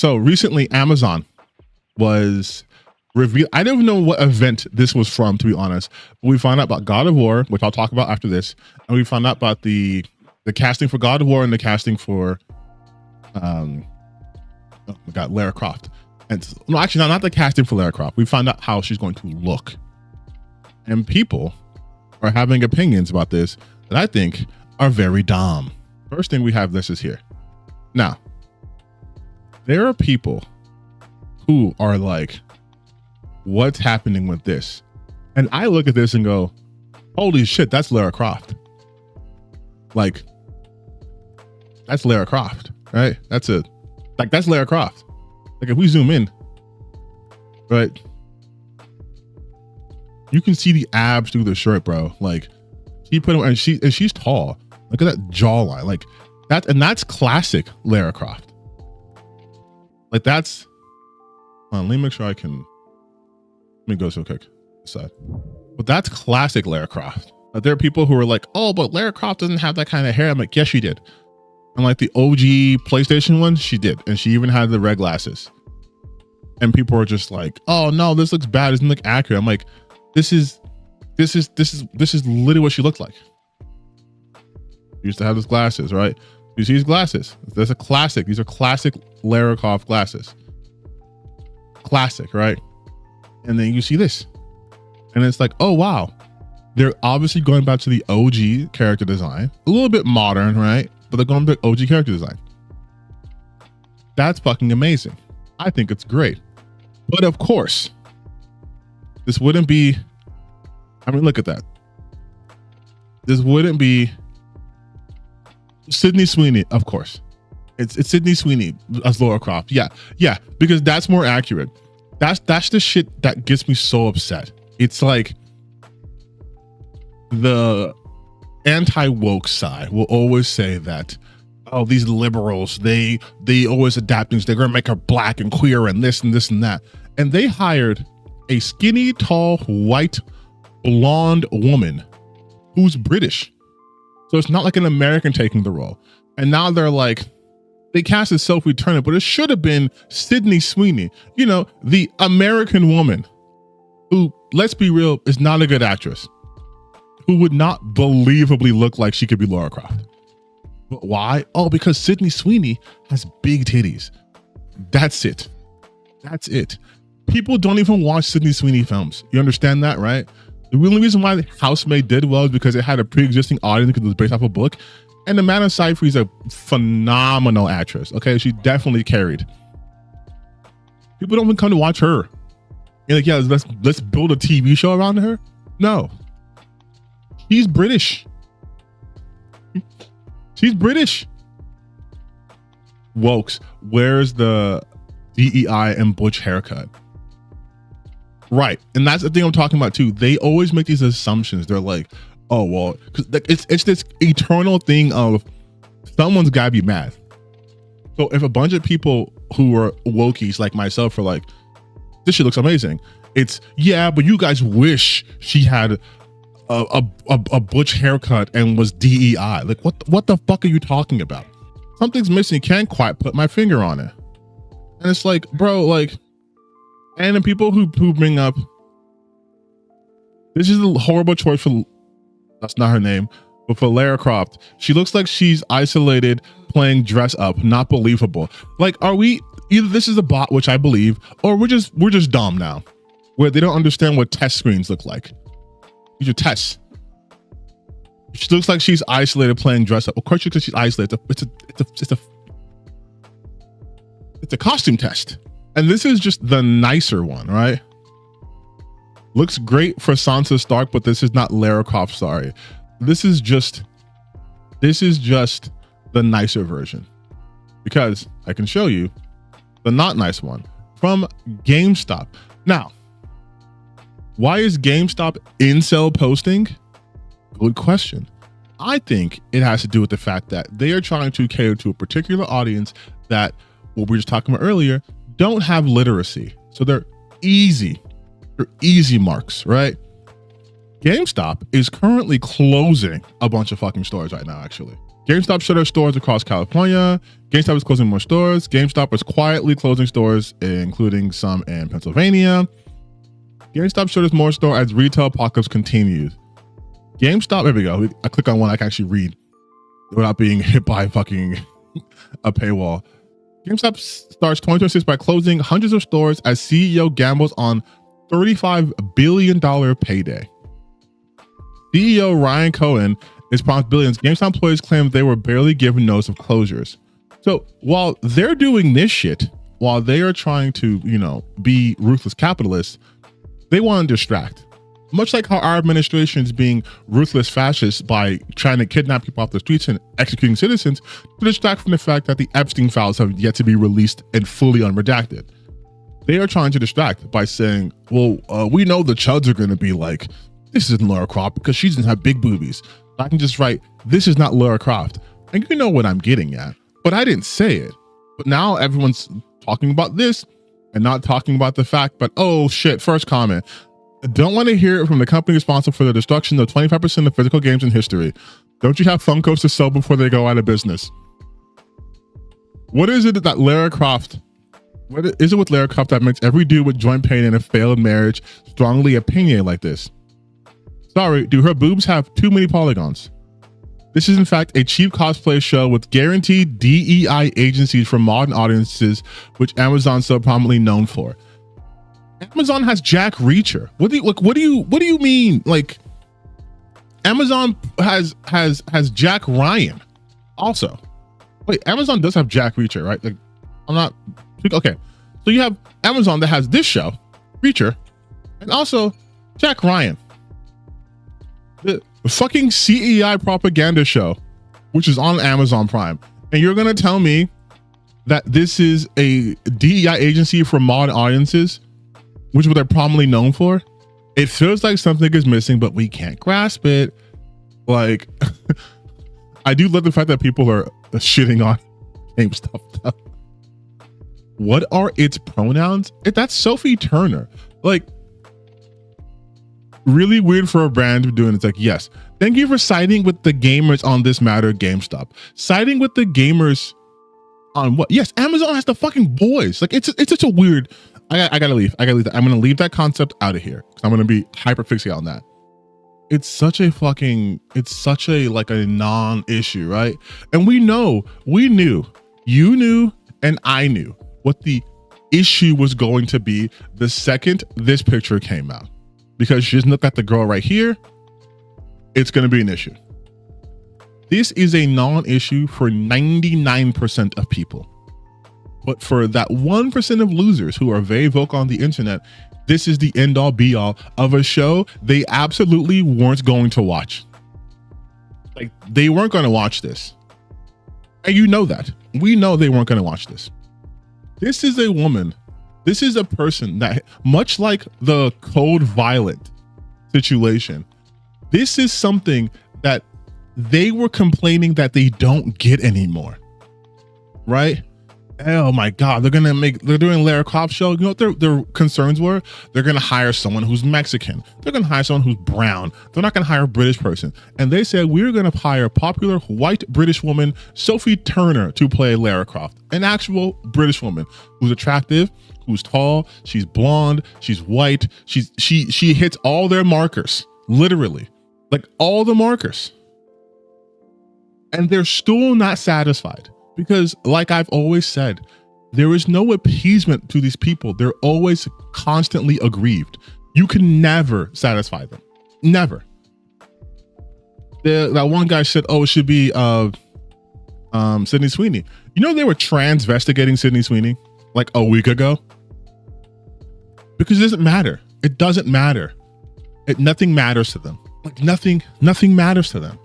So recently, Amazon was revealed. I don't even know what event this was from, to be honest. But we found out about God of War, which I'll talk about after this, and we found out about the casting for God of War and the casting for oh my God, Lara Croft. And no, actually, not the casting for Lara Croft. We found out how she's going to look, and people are having opinions about this that I think are very dumb. First thing we have listed here. Now, there are people who are like, what's happening with this? And I look at this and go, holy shit, that's Lara Croft. Like, that's Lara Croft, right? That's Lara Croft. Like, if we zoom in, right, you can see the abs through the shirt, bro. Like, she put them, and she's tall. Look at that jawline. Like, that's classic Lara Croft. Like, that's, let me make sure I can, let me go so quick aside. But that's classic Lara Croft. There are people who are like, oh, but Lara Croft doesn't have that kind of hair. I'm like, yes, she did. And like the OG PlayStation one, she did. And she even had the red glasses. And people are just like, oh no, this looks bad. It doesn't look accurate. I'm like, this is literally what she looked like. She used to have those glasses, right? You see these glasses. That's a classic. These are classic Lara Croft glasses. Classic, right? And then you see this. And it's like, oh wow. They're obviously going back to the OG character design. A little bit modern, right? But they're going back to OG character design. That's fucking amazing. I think it's great. But of course, this wouldn't be, I mean, look at that. This wouldn't be Sydney Sweeney, of course. It's Sydney Sweeney as Lara Croft. Yeah, because that's more accurate. That's the shit that gets me so upset. It's like the anti-woke side will always say that, oh, these liberals, they always adapt things. They're gonna make her black and queer and this and this and that. And they hired a skinny, tall, white, blonde woman who's British. So it's not like an American taking the role. And now they're like, they casted Sophie Turner, but it should have been Sydney Sweeney, you know, the American woman who, let's be real, is not a good actress, who would not believably look like she could be Lara Croft. But why? Oh, because Sydney Sweeney has big titties. That's it. That's it. People don't even watch Sydney Sweeney films. You understand that, right? The only reason why Housemaid did well is because it had a pre-existing audience because it was based off a book. And Amanda Seyfried is a phenomenal actress. Okay, she definitely carried. People don't even come to watch her. You're like, yeah, let's build a TV show around her. No, she's British. She's British. Wokes, where's the DEI and butch haircut? Right, and that's the thing I'm talking about too. They always make these assumptions. They're like, oh well, because it's this eternal thing of someone's gotta be mad. So if a bunch of people who are wokies like myself are like, this shit looks amazing, it's, yeah, but you guys wish she had a butch haircut and was DEI. Like, what the fuck are you talking about? Something's missing. Can't quite put my finger on it. And it's like, bro, like, and the people who bring up, this is a horrible choice for, that's not her name, but for Lara Croft. She looks like she's isolated playing dress up, not believable. Like, are we, either this is a bot, which I believe, or we're just dumb now, where they don't understand what test screens look like. These are tests. She looks like she's isolated playing dress up. Of course, because she's isolated. It's a costume test. And this is just the nicer one, right? Looks great for Sansa Stark, but this is not Lara Croft, sorry. This is just the nicer version. Because I can show you the not nice one from GameStop. Now, why is GameStop incel posting? Good question. I think it has to do with the fact that they are trying to cater to a particular audience that, what we were just talking about earlier, don't have literacy. So they're easy marks, right? GameStop is currently closing a bunch of fucking stores right now, actually. GameStop shut their stores across California. GameStop is closing more stores. GameStop is quietly closing stores, including some in Pennsylvania. GameStop shutters more store as retail apocalypse continues. GameStop, there we go. I click on one I can actually read without being hit by fucking a paywall. GameStop starts 2026 by closing hundreds of stores as CEO gambles on $35 billion payday. CEO Ryan Cohen is promised billions. GameStop employees claim they were barely given notice of closures. So while they're doing this shit, while they are trying to, be ruthless capitalists, they want to distract. Much like how our administration is being ruthless fascists by trying to kidnap people off the streets and executing citizens to distract from the fact that the Epstein files have yet to be released and fully unredacted. They are trying to distract by saying, well, we know the chuds are going to be like, this isn't Lara Croft because she doesn't have big boobies. I can just write, this is not Lara Croft. And you know what I'm getting at, but I didn't say it. But now everyone's talking about this and not talking about the fact, but oh shit, first comment. Don't want to hear it from the company responsible for the destruction of 25% of physical games in history. Don't you have Funkos to sell before they go out of business? What is it that Lara Croft, what is it with Lara Croft that makes every dude with joint pain in a failed marriage strongly opinionated like this? Sorry, do her boobs have too many polygons? This is in fact a cheap cosplay show with guaranteed DEI agencies for modern audiences, which Amazon's so prominently known for. Amazon has Jack Reacher. What do you mean? Like, Amazon has Jack Ryan also. Wait, Amazon does have Jack Reacher, right? Like, I'm not okay. So you have Amazon that has this show, Reacher, and also Jack Ryan. The fucking CEI propaganda show, which is on Amazon Prime. And you're gonna tell me that this is a DEI agency for modern audiences, which is what they're prominently known for? It feels like something is missing, but we can't grasp it. Like, I do love the fact that people are shitting on GameStop. What are its pronouns? That's Sophie Turner. Like, really weird for a brand to be doing. It's like, yes, thank you for siding with the gamers on this matter, GameStop. Siding with the gamers on what? Yes, Amazon has the fucking boys. Like, it's such a weird. I gotta leave. I'm gonna leave that concept out of here because I'm gonna be hyper fixated on that. It's such a like a non-issue, right? And we knew, you knew, and I knew what the issue was going to be the second this picture came out. Because she doesn't look at the girl right here, it's gonna be an issue. This is a non-issue for 99% of people. But for that 1% of losers who are very vocal on the internet, this is the end all be all of a show they absolutely weren't going to watch. Like, they weren't going to watch this. And you know that. We know they weren't going to watch this. This is a woman. This is a person that, much like the Code Violet situation, this is something that they were complaining that they don't get anymore. Right? Oh my God, they're doing Lara Croft show. You know what their concerns were? They're gonna hire someone who's Mexican. They're gonna hire someone who's brown. They're not gonna hire a British person. And they said, we're gonna hire popular white British woman, Sophie Turner, to play Lara Croft. An actual British woman who's attractive, who's tall, she's blonde, she's white, she hits all their markers, literally. Like all the markers. And they're still not satisfied. Because like I've always said, there is no appeasement to these people. They're always constantly aggrieved. You can never satisfy them. Never. That one guy said, oh, it should be Sydney Sweeney. You know they were transvestigating Sydney Sweeney like a week ago? Because it doesn't matter. It doesn't matter. Nothing matters to them. Like nothing matters to them.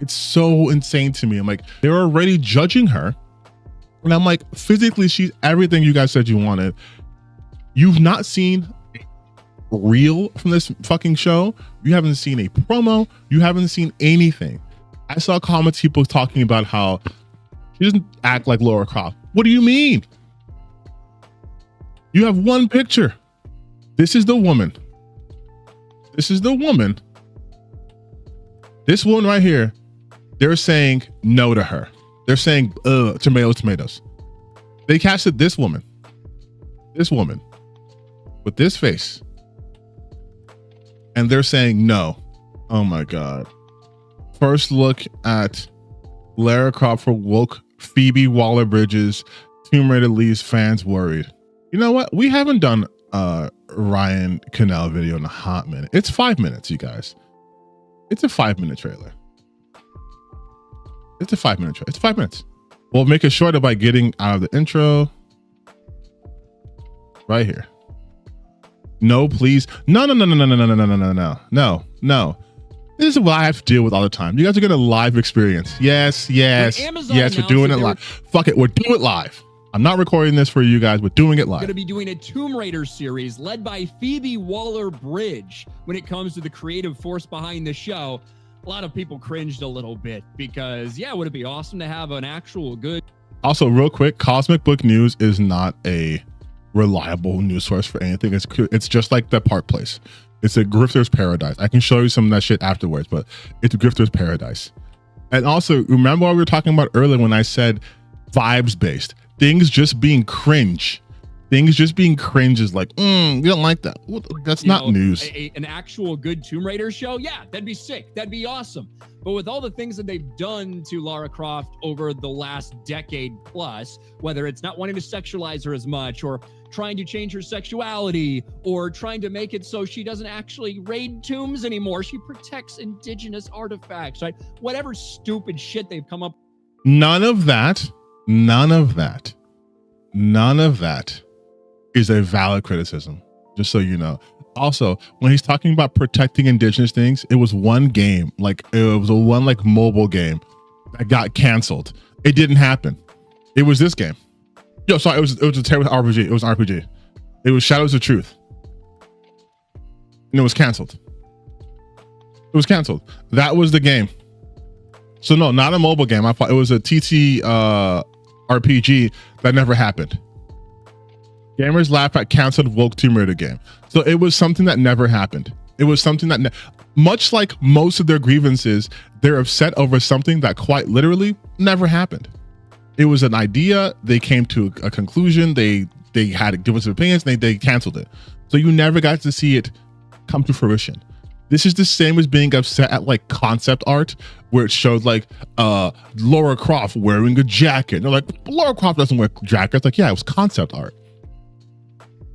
It's so insane to me. I'm like, they're already judging her. And I'm like, physically, she's everything you guys said you wanted. You've not seen reel from this fucking show. You haven't seen a promo. You haven't seen anything. I saw comments, people talking about how she doesn't act like Lara Croft. What do you mean? You have one picture. This is the woman. This is the woman. This one right here They're saying no to her. They're saying, tomatoes. They casted this woman with this face, and they're saying no. Oh my God. First look at Lara Croft for woke Phoebe Waller-Bridge's Tomb Raider leaves fans worried. You know what? We haven't done a Ryan Cannell video in a hot minute. It's 5 minutes, you guys. It's a 5-minute trailer. It's 5 minutes. We'll make it shorter by getting out of the intro. Right here. No, please. No. This is what I have to deal with all the time. You guys are getting a live experience. Yes. We're doing it live. Fuck it, we're doing it live. I'm not recording this for you guys. We're doing it live. Going to be doing a Tomb Raider series led by Phoebe Waller-Bridge. When it comes to the creative force behind the show, a lot of people cringed a little bit because, yeah, would it be awesome to have an actual good... Also, real quick, Cosmic Book News is not a reliable news source for anything. It's just like the Park Place. It's a grifter's paradise. I can show you some of that shit afterwards, but it's a grifter's paradise. And also, remember what we were talking about earlier when I said vibes based, things just being cringe. Things just being cringe is like, you don't like that. Well, that's not news. An actual good Tomb Raider show? Yeah, that'd be sick. That'd be awesome. But with all the things that they've done to Lara Croft over the last decade plus, whether it's not wanting to sexualize her as much or trying to change her sexuality or trying to make it so she doesn't actually raid tombs anymore, she protects indigenous artifacts, right? Whatever stupid shit they've come up. None of that is a valid criticism, just so you know. Also, when he's talking about protecting indigenous things, it was one game, like it was a one like mobile game that got canceled. It didn't happen. It was this game. Yo, sorry, it was a terrible RPG. It was an RPG. It was Shadows of Truth. And it was canceled. That was the game. So no, not a mobile game. I thought it was a TT RPG that never happened. Gamers laugh at canceled woke Tomb Raider game. So it was something that never happened. It was something that, much like most of their grievances, they're upset over something that quite literally never happened. It was an idea. They came to a conclusion. They had different opinions. And they canceled it. So you never got to see it come to fruition. This is the same as being upset at like concept art where it showed like Lara Croft wearing a jacket. And they're like, Lara Croft doesn't wear jackets. Like, yeah, it was concept art.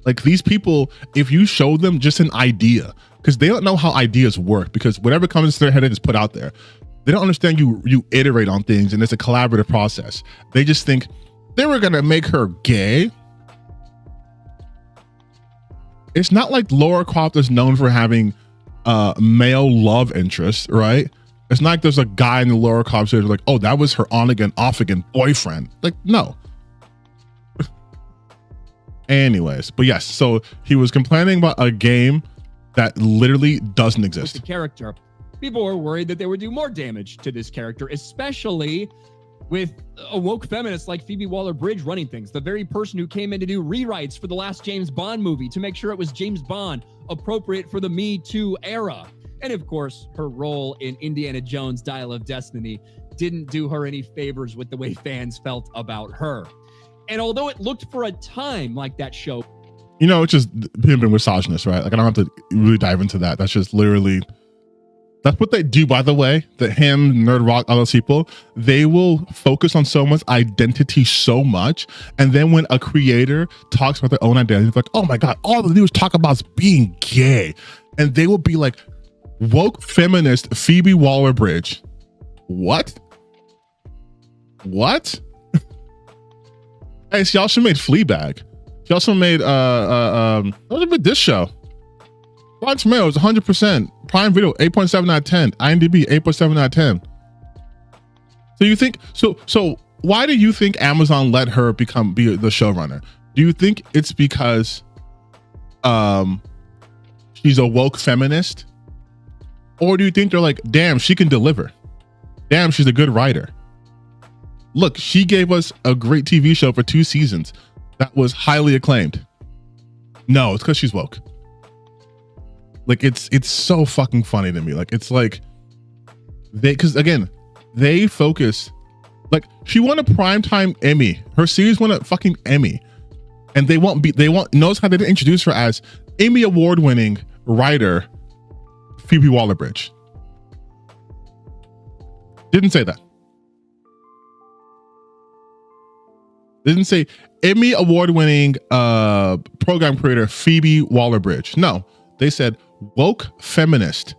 Like these people, if you show them just an idea, because they don't know how ideas work, because whatever comes into their head, they just put out there. They don't understand you iterate on things and it's a collaborative process. They just think they were gonna make her gay. It's not like Lara Croft is known for having male love interest, right? It's not like there's a guy in the Lara Croft series like, oh, that was her on again, off again boyfriend. Like, no. Anyways, but yes, so he was complaining about a game that literally doesn't exist. The character. People were worried that they would do more damage to this character, especially with a woke feminist like Phoebe Waller-Bridge running things, the very person who came in to do rewrites for the last James Bond movie to make sure it was James Bond appropriate for the Me Too era. And of course, her role in Indiana Jones' Dial of Destiny didn't do her any favors with the way fans felt about her. And although it looked for a time like that show, you know, it's just him being misogynist, right? Like I don't have to really dive into that. That's just literally, that's what they do, by the way. That him, Nerd Rock, all those people, they will focus on someone's identity so much. And then when a creator talks about their own identity, it's like, oh my God, all they do is talk about being gay. And they will be like, woke feminist Phoebe Waller-Bridge. What? Hey, so y'all should made Fleabag. Y'all also made what about this show? Rotten Tomatoes 100%. Prime Video 8.7 out of 10. IMDb 8.7 out of 10. So you think so why do you think Amazon let her be the showrunner? Do you think it's because she's a woke feminist? Or do you think they're like, damn, she can deliver? Damn, she's a good writer. Look, she gave us a great TV show for 2 seasons that was highly acclaimed. No, it's because she's woke. Like it's so fucking funny to me. Like it's like because again, they focus, like, she won a primetime Emmy. Her series won a fucking Emmy. And notice how they didn't introduce her as Emmy award-winning writer Phoebe Waller-Bridge. Didn't say that. Didn't say Emmy award-winning program creator Phoebe Waller-Bridge. No, they said woke feminist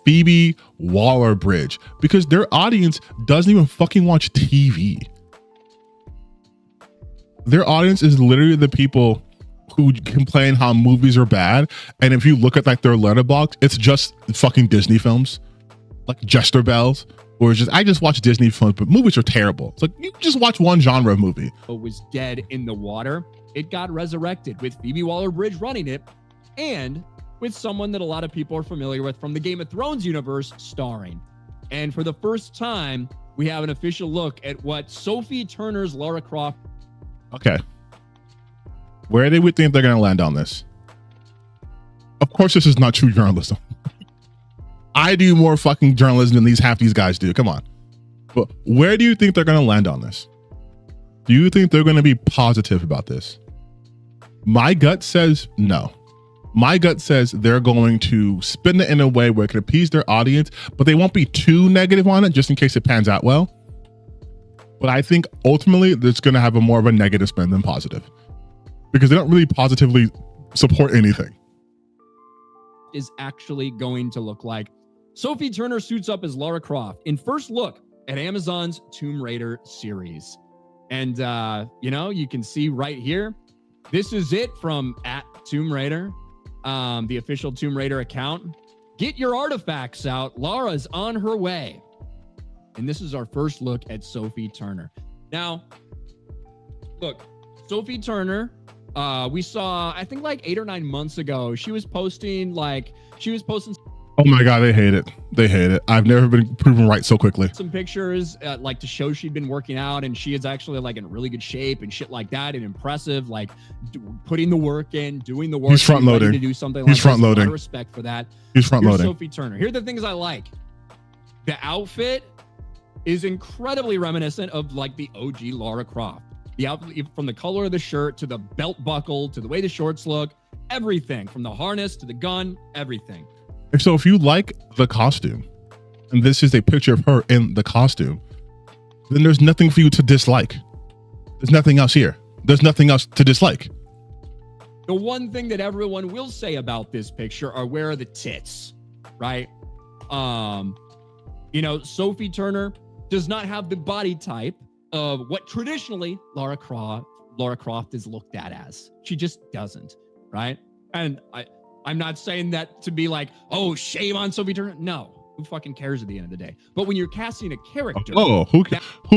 Phoebe Waller-Bridge, because their audience doesn't even fucking watch TV. Their audience is literally the people who complain how movies are bad, and if you look at like their letterbox, it's just fucking Disney films, like Jester Bells, or it's just, I just watch Disney films, but movies are terrible. It's like, you just watch one genre of movie. It was dead in the water. It got resurrected with Phoebe Waller-Bridge running it, and with someone that a lot of people are familiar with from the Game of Thrones universe starring. And for the first time, we have an official look at what Sophie Turner's Lara Croft. Okay. Where do we think they're going to land on this? Of course, this is not true journalism. I do more fucking journalism than half these guys do. Come on. But where do you think they're going to land on this? Do you think they're going to be positive about this? My gut says no. My gut says they're going to spin it in a way where it can appease their audience, but they won't be too negative on it just in case it pans out well. But I think ultimately it's going to have a more of a negative spin than positive, because they don't really positively support anything. Is actually going to look like. Sophie Turner suits up as Lara Croft in first look at Amazon's Tomb Raider series. And, you can see right here, this is it from @Tomb Raider, the official Tomb Raider account. Get your artifacts out. Lara's on her way. And this is our first look at Sophie Turner. Now, look, Sophie Turner, we saw, I think like 8 or 9 months ago, she was posting. Oh my God, they hate it. They hate it. I've never been proven right so quickly. Some pictures, like to show she'd been working out, and she is actually like in really good shape and shit like that, and impressive, like putting the work in, doing the work. He's front loading to do something. He's like front this. loading. A lot of respect for that. He's front loading. Sophie Turner. Here are the things I like. The outfit is incredibly reminiscent of like the OG Lara Croft. The outfit, from the color of the shirt to the belt buckle to the way the shorts look, everything from the harness to the gun, everything. So if you like the costume, and this is a picture of her in the costume, then there's nothing for you to dislike. There's nothing else here. There's nothing else to dislike. The one thing that everyone will say about this picture are, where are the tits, right? Sophie Turner does not have the body type of what traditionally Lara Croft is looked at as. She just doesn't, right? And I'm not saying that to be like, oh, shame on Sophie Turner. No, who fucking cares at the end of the day? But when you're casting a character, who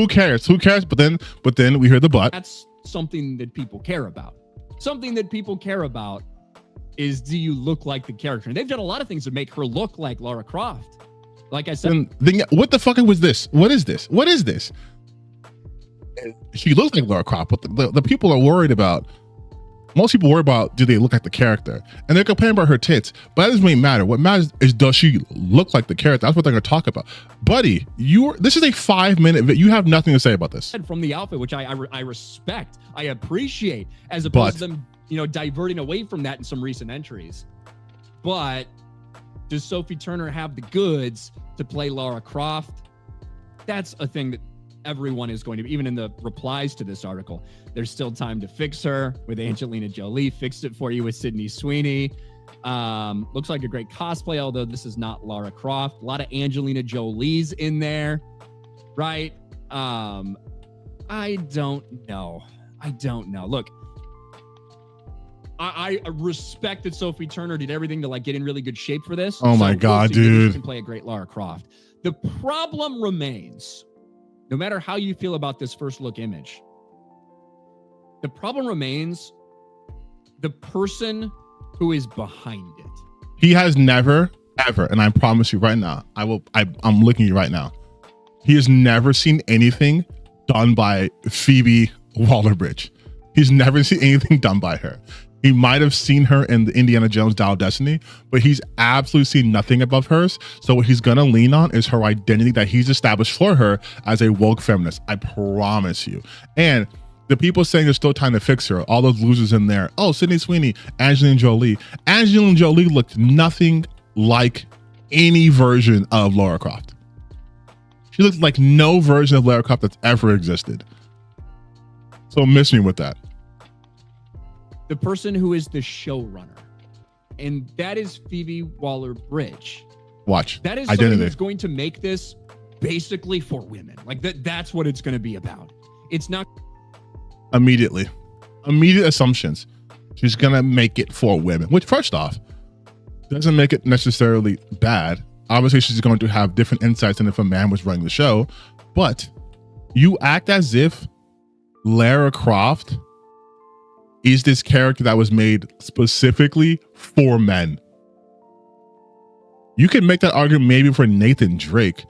cares? Who cares? But then we hear the but. That's something that people care about. Something that people care about is, do you look like the character? And they've done a lot of things to make her look like Lara Croft. Like I said, then what the fuck was this? What is this? What is this? She looks like Lara Croft, but the people are worried about. Most people worry about, do they look like the character? And they're complaining about her tits, but that doesn't really matter. What matters is, does she look like the character? That's what they're going to talk about. Buddy, this is a 5-minute video. You have nothing to say about this. From the outfit, which I respect, I appreciate, as opposed to them, diverting away from that in some recent entries. But does Sophie Turner have the goods to play Lara Croft? That's a thing that everyone is going to be, even in the replies to this article. There's still time to fix her with Angelina Jolie. Fixed it for you with Sydney Sweeney. Looks like a great cosplay, although this is not Lara Croft. A lot of Angelina Jolie's in there, right? I don't know. Look, I respect that Sophie Turner did everything to like get in really good shape for this. Oh my God, dude. She can play a great Lara Croft. The problem remains, no matter how you feel about this first look image, the problem remains the person who is behind it. He has never, ever, and I promise you right now, I'm looking at you right now. He has never seen anything done by Phoebe Waller-Bridge. He's never seen anything done by her. He might have seen her in the Indiana Jones Dial of Destiny, but he's absolutely seen nothing above hers. So what he's gonna lean on is her identity that he's established for her as a woke feminist. I promise you. And the people saying there's still time to fix her, all those losers in there. Oh, Sydney Sweeney, Angelina Jolie. Angelina Jolie looked nothing like any version of Lara Croft. She looked like no version of Lara Croft that's ever existed. So miss me with that. The person who is the showrunner, and that is Phoebe Waller-Bridge. Watch. That is identity. Somebody who's going to make this basically for women. Like that's what it's going to be about. It's not immediate assumptions. She's going to make it for women, which first off, doesn't make it necessarily bad. Obviously, she's going to have different insights than if a man was running the show, but you act as if Lara Croft is this character that was made specifically for men. You can make that argument maybe for Nathan Drake,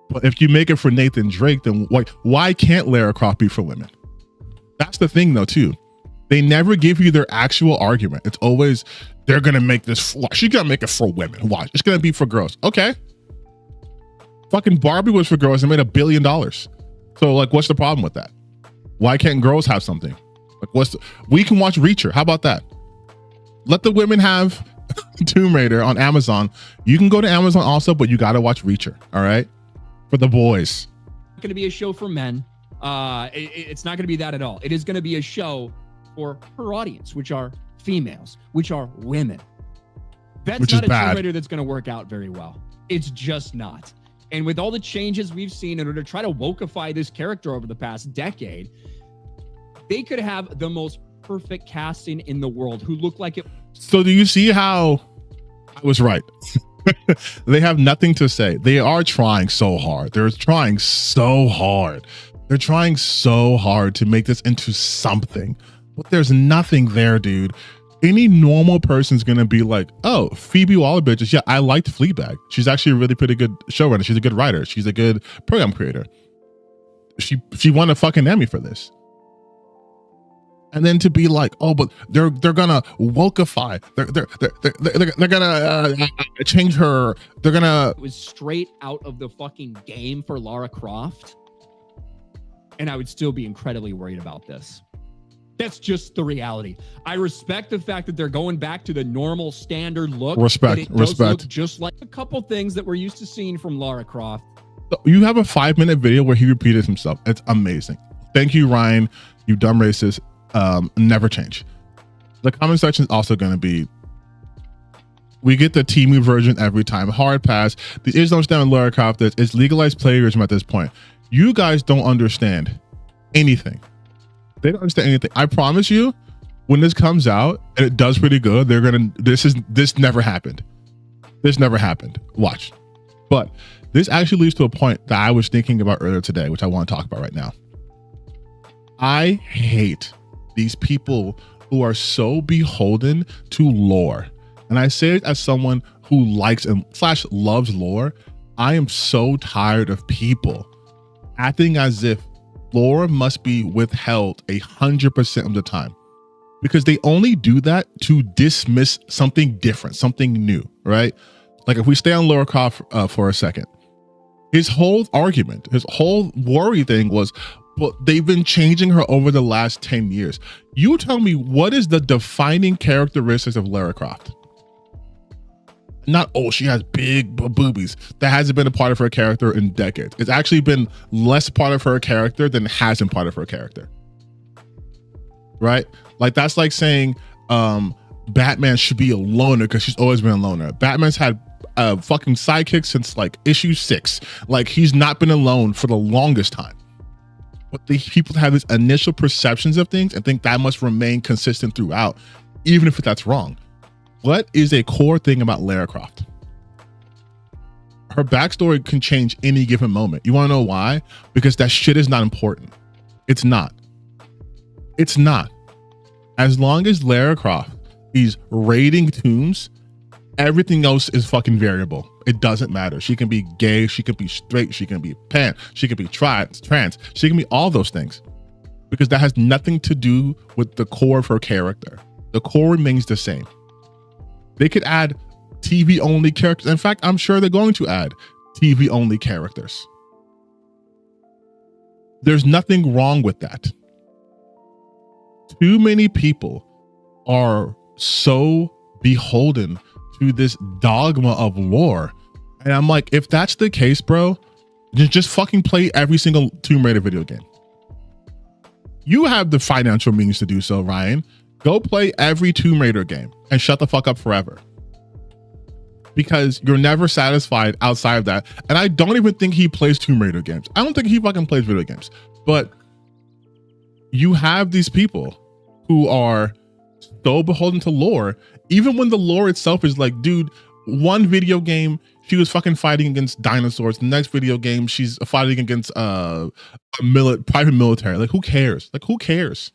but if you make it for Nathan Drake, then why can't Lara Croft be for women? That's the thing though too. They never give you their actual argument. It's always, they're gonna make this, she's gonna make it for women. Watch, it's gonna be for girls. Okay. Fucking Barbie was for girls and made $1 billion. So like, what's the problem with that? Why can't girls have something? Like we can watch Reacher. How about that? Let the women have Tomb Raider on Amazon. You can go to Amazon also, but you got to watch Reacher. All right. For the boys. It's going to be a show for men. It's not going to be that at all. It is going to be a show for her audience, which are females, which are women. That's which not is a bad. Tomb Raider that's going to work out very well. It's just not. And with all the changes we've seen in order to try to wokeify this character over the past decade, they could have the most perfect casting in the world who look like it. So do you see how I was right? They have nothing to say. They are trying so hard. They're trying so hard. They're trying so hard to make this into something, but there's nothing there, dude. Any normal person's gonna be like, oh, Phoebe Waller-Bridge, yeah, I liked Fleabag. She's actually a really pretty good showrunner. She's a good writer. She's a good program creator. She won a fucking Emmy for this. And then to be like, oh, but they're gonna wokeify. They're gonna change her. They're gonna. It was straight out of the fucking game for Lara Croft, and I would still be incredibly worried about this. That's just the reality. I respect the fact that they're going back to the normal standard look. Respect. Look just like a couple things that we're used to seeing from Lara Croft. You have a 5-minute video where he repeated himself. It's amazing. Thank you, Ryan. You dumb racist. Never change. The comment section is also going to be, we get the Temu version every time. Hard pass. The issues don't understand Lara Croft is it's legalized plagiarism at this point. You guys don't understand anything. They don't understand anything. I promise you, when this comes out and it does pretty good, they're gonna. This never happened. This never happened. Watch. But this actually leads to a point that I was thinking about earlier today, which I want to talk about right now. I hate these people who are so beholden to lore. And I say it as someone who likes and / loves lore. I am so tired of people acting as if lore must be withheld 100% of the time, because they only do that to dismiss something different, something new, right? Like if we stay on Lara Croft for a second, his whole argument, his whole worry thing was, but they've been changing her over the last 10 years. You tell me, what is the defining characteristics of Lara Croft? Not, oh, she has big boobies. That hasn't been a part of her character in decades. It's actually been less part of her character than hasn't part of her character. Right? Like that's like saying Batman should be a loner because she's always been a loner. Batman's had a fucking sidekick since like issue 6. Like he's not been alone for the longest time. But the people have these initial perceptions of things and think that must remain consistent throughout, even if that's wrong. What is a core thing about Lara Croft? Her backstory can change any given moment. You want to know why? Because that shit is not important. It's not. It's not. As long as Lara Croft is raiding tombs, everything else is fucking variable. It doesn't matter. She can be gay, she can be straight, she can be pan, she can be trans, she can be all those things. Because that has nothing to do with the core of her character. The core remains the same. They could add TV only characters. In fact, I'm sure they're going to add TV only characters. There's nothing wrong with that. Too many people are so beholden to this dogma of lore. And I'm like, if that's the case, bro, just fucking play every single Tomb Raider video game. You have the financial means to do so, Ryan. Go play every Tomb Raider game and shut the fuck up forever. Because you're never satisfied outside of that. And I don't even think he plays Tomb Raider games. I don't think he fucking plays video games. But you have these people who are so beholden to lore, even when the lore itself is like, dude, one video game, she was fucking fighting against dinosaurs. The next video game, she's fighting against private military. Like, who cares? Like, who cares?